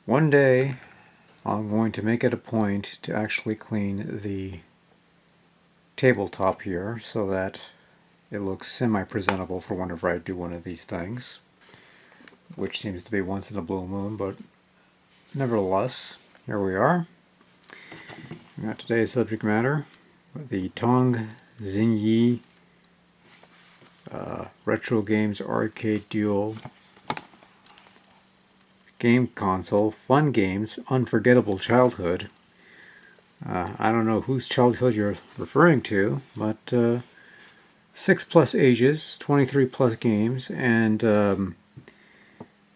One day I'm going to make it a point to actually clean the tabletop here so that it looks semi-presentable for whenever I do one of these things, which seems to be once in a blue moon, but nevertheless, here we are. We got today's subject matter, the Tongxinyi Retro Games Arcade Duel Game Console, Fun Games, Unforgettable Childhood. I don't know whose childhood you're referring to, but 6+ ages, 23+ games, and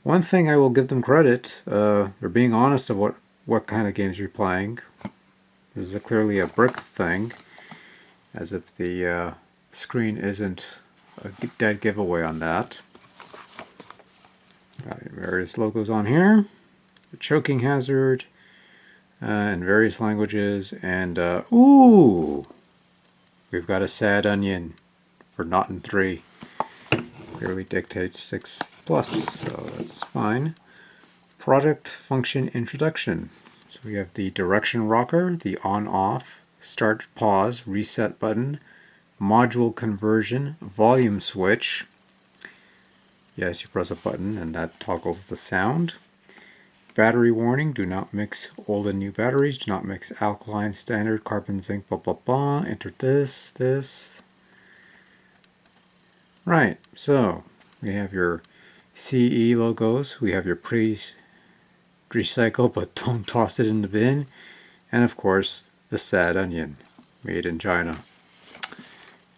one thing I will give them credit, they're being honest of what kind of games you're playing. This is clearly a brick thing, as if the screen isn't a dead giveaway on that. Got various logos on here, a choking hazard, in various languages, and ooh, we've got a sad onion for not in 3. Clearly dictates 6+, so that's fine. Product function introduction. So we have the direction rocker, the on-off, start, pause, reset button, module conversion, volume switch. Yes, you press a button and that toggles the sound. Battery warning, do not mix old and new batteries, do not mix alkaline, standard, carbon, zinc, blah blah blah. Enter this. Right, so we have your CE logos, we have your please recycle but don't toss it in the bin, and of course the sad onion, made in China.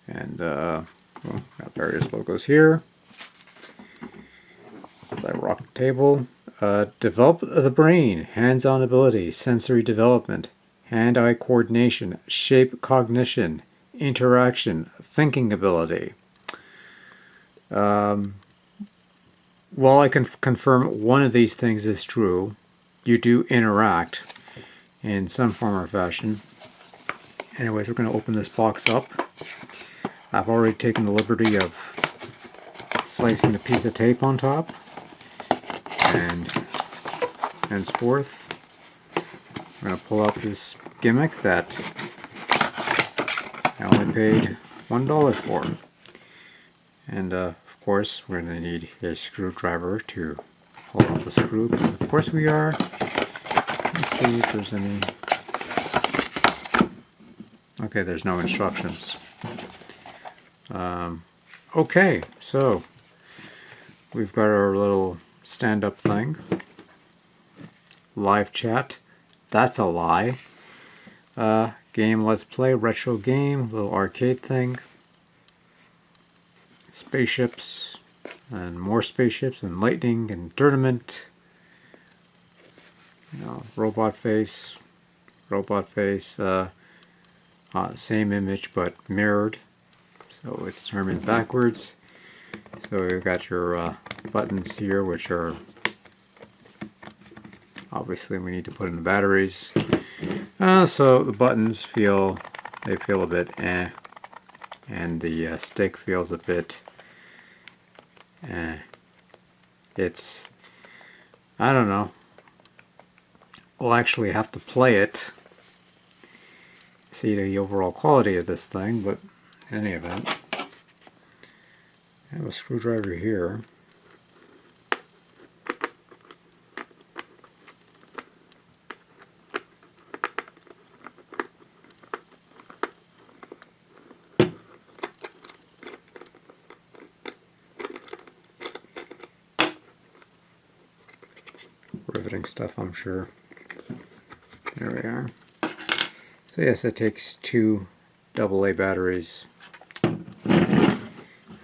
And well, got various logos here. That rock table. Develop the brain, hands-on ability, sensory development, hand-eye coordination, shape cognition, interaction, thinking ability. While I can confirm one of these things is true, you do interact in some form or fashion. Anyways, we're going to open this box up. I've already taken the liberty of slicing a piece of tape on top, and henceforth I'm going to pull out this gimmick that I only paid $1 for. And of course we're going to need a screwdriver to pull out the screw. But of course we are. Let's see if there's any. Okay, there's no instructions. Okay, so we've got our little stand-up thing. Live chat. That's a lie. Game Let's Play, retro game, little arcade thing. Spaceships, and more spaceships, and lightning, and tournament. You know, robot face, same image but mirrored. So it's determined backwards. So you've got your buttons here, which are obviously we need to put in the batteries. So the buttons feel a bit eh, and the stick feels a bit eh. It's, I don't know. We'll actually have to play it, see the overall quality of this thing, but in any event, I have a screwdriver here. Riveting stuff, I'm sure. There we are. So yes, it takes 2 AA batteries.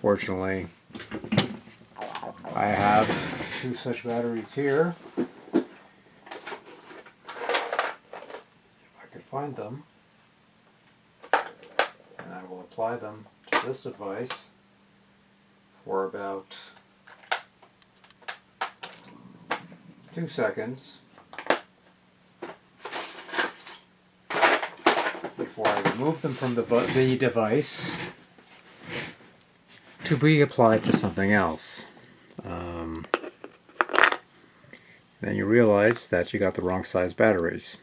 Fortunately, I have 2 such batteries here. If I could find them. And I will apply them to this device for about 2 seconds before I remove them from the device to be applied to something else. Then you realize that you got the wrong size batteries.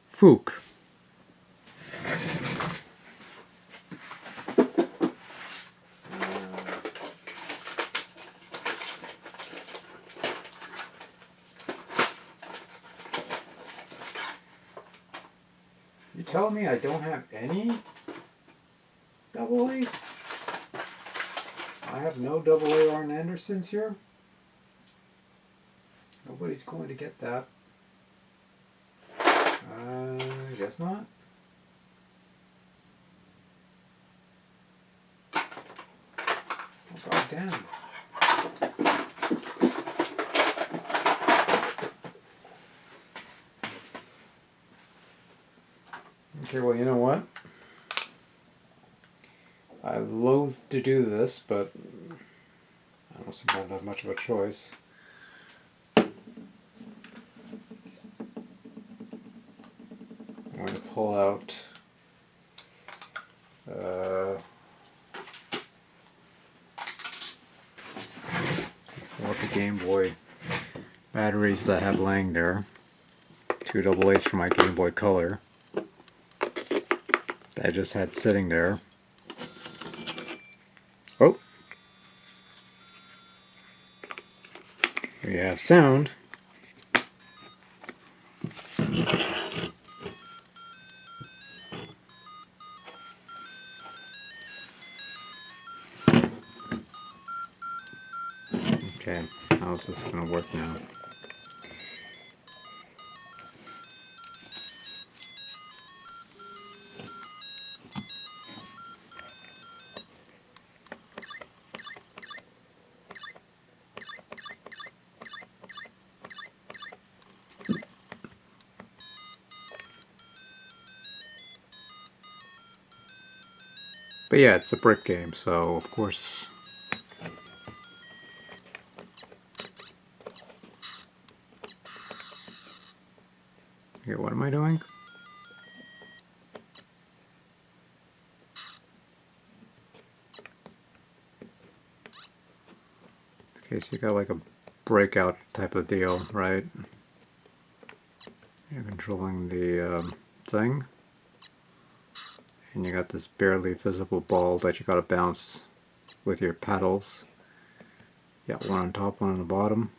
Fook. You telling me I don't have any double A's? I have no double A Arn Andersons here? Nobody's going to get that. I guess not. Oh, god damn. Okay, well, you know what? I loathe to do this, but I don't seem to have much of a choice. I'm going to pull out the Game Boy batteries that I have laying there. 2 double A's for my Game Boy Color that I just had sitting there. Oh! Here you have sound. Okay, how is this going to work now? But yeah, it's a brick game, so of course. Okay, what am I doing? Okay, so you got like a breakout type of deal, right? You're controlling the thing. And you got this barely visible ball that you gotta bounce with your paddles. You got one on top, one on the bottom.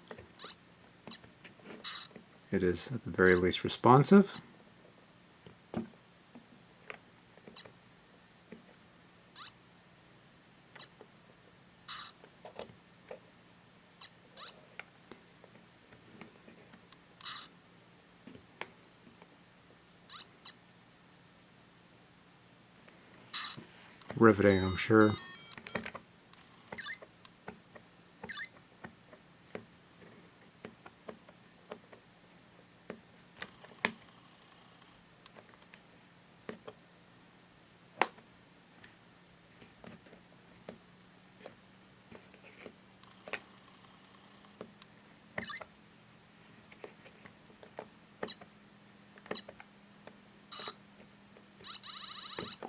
It is at the very least responsive. Riveting, I'm sure.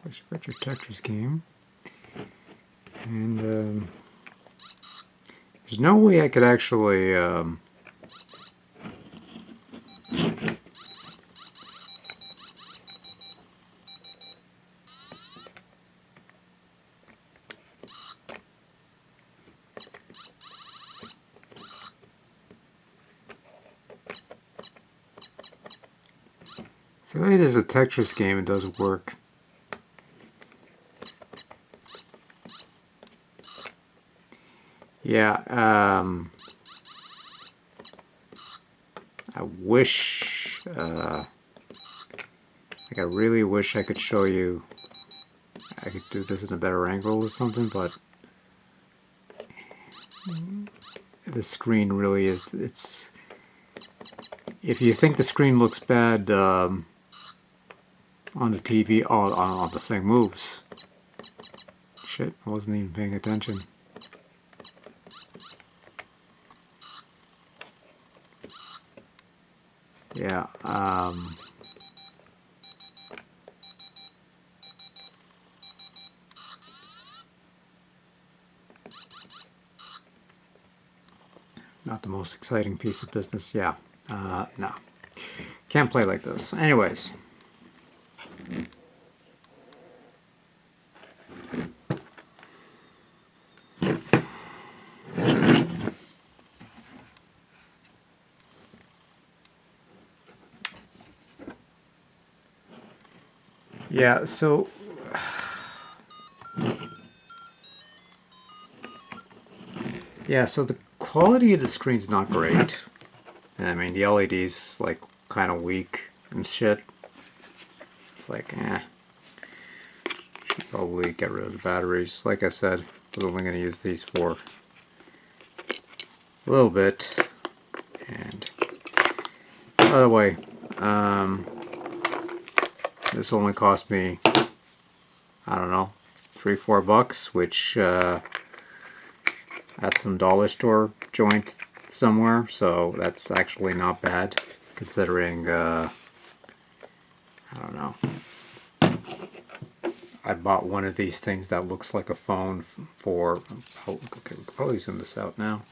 Let's got your Tetris game. And there's no way I could actually so it is a Tetris game, it does work. Yeah, I wish, like I really wish I could show you, I could do this in a better angle or something, but the screen really is, it's, if you think the screen looks bad on the TV, oh, the thing moves. Shit, I wasn't even paying attention. Yeah, Not the most exciting piece of business. Yeah. No. Can't play like this. Anyways. Yeah, so the quality of the screen's not great. I mean, the LED's like kind of weak and shit. It's like, should probably get rid of the batteries. Like I said, I'm only going to use these for a little bit. And by the way, this only cost me, I don't know, $3-4, which at some dollar store joint somewhere, so that's actually not bad considering I don't know, I bought one of these things that looks like a phone for, okay, we can probably zoom this out now.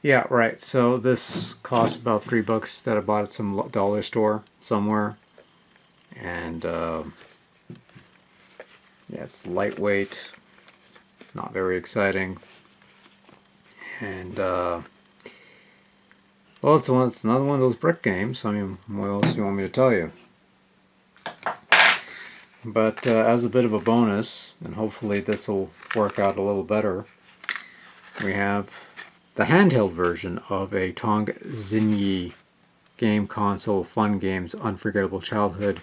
Yeah, right, so this cost about $3 that I bought at some dollar store somewhere. And yeah, it's lightweight, not very exciting. And well, it's another one of those brick games. I mean, what else do you want me to tell you? But as a bit of a bonus, and hopefully this will work out a little better, we have the handheld version of a Tongxinyi game console fun games Unforgettable Childhood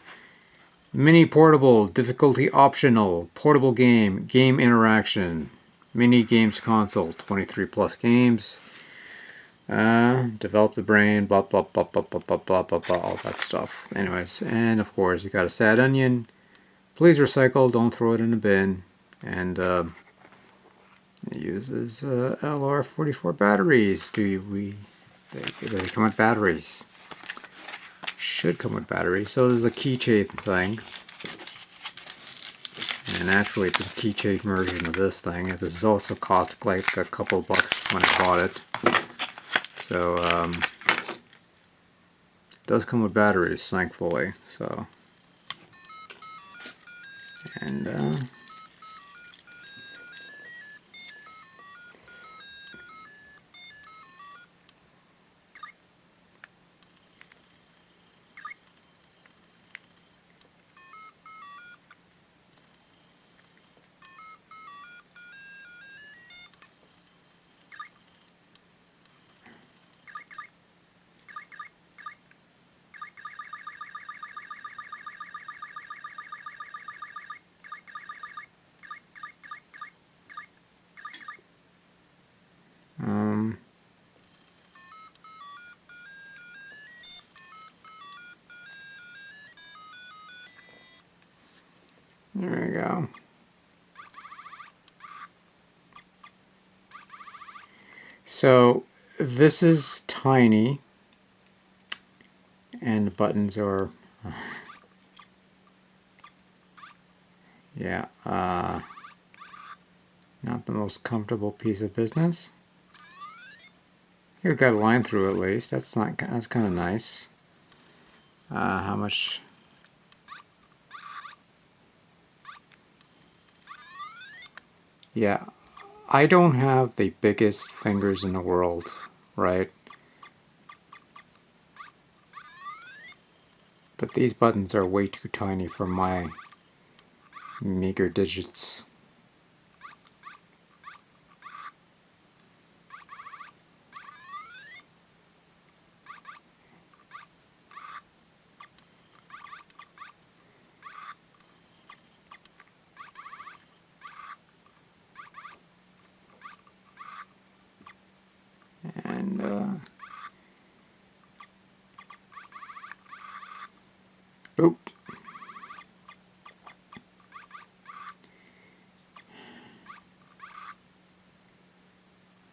mini portable, difficulty optional, portable game, game interaction, mini games console, 23 plus games, develop the brain, blah blah blah blah blah blah blah blah blah, all that stuff. Anyways, and of course you got a sad onion. Please recycle, don't throw it in a bin. And it uses LR44 batteries. They come with batteries. Should come with batteries. So there's a keychain thing. And actually it's a keychain version of this thing. This is also cost like a couple of bucks when I bought it. So it does come with batteries, thankfully. So and there you go. So this is tiny, and the buttons are, yeah, not the most comfortable piece of business. You've got a line through at least. That's kind of nice. How much? Yeah, I don't have the biggest fingers in the world, right? But these buttons are way too tiny for my meager digits. And oop.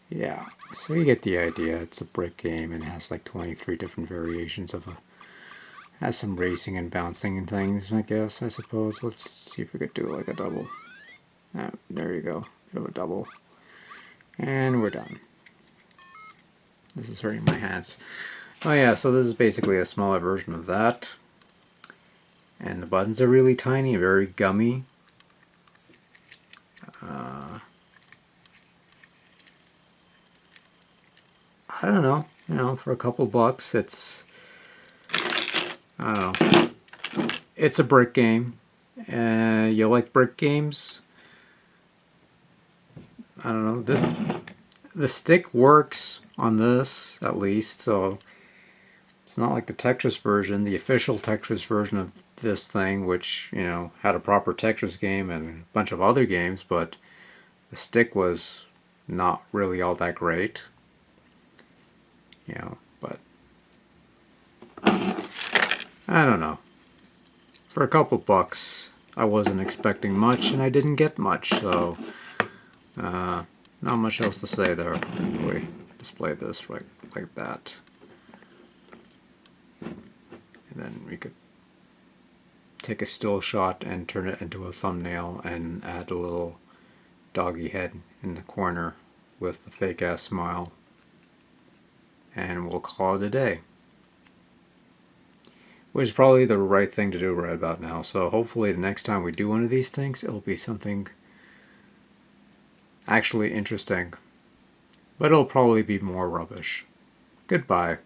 Yeah, so you get the idea. It's a brick game and has like 23 different variations of has some racing and bouncing and things, I guess, I suppose. Let's see if we could do like a double. There you go, bit of a double. And we're done. This is hurting my hands. Oh yeah, so this is basically a smaller version of that. And the buttons are really tiny, very gummy. I don't know, you know, for a couple bucks, it's, I don't know, it's a brick game. You like brick games? I don't know, the stick works on this, at least, so it's not like the Tetris version, the official Tetris version of this thing, which, you know, had a proper Tetris game and a bunch of other games, but the stick was not really all that great. You know, but I don't know. For a couple bucks, I wasn't expecting much, and I didn't get much, so not much else to say there. We display this right like that, and then we could take a still shot and turn it into a thumbnail and add a little doggy head in the corner with the fake ass smile, and we'll call it a day. Which is probably the right thing to do right about now. So hopefully the next time we do one of these things, it'll be something actually interesting. But it'll probably be more rubbish. Goodbye.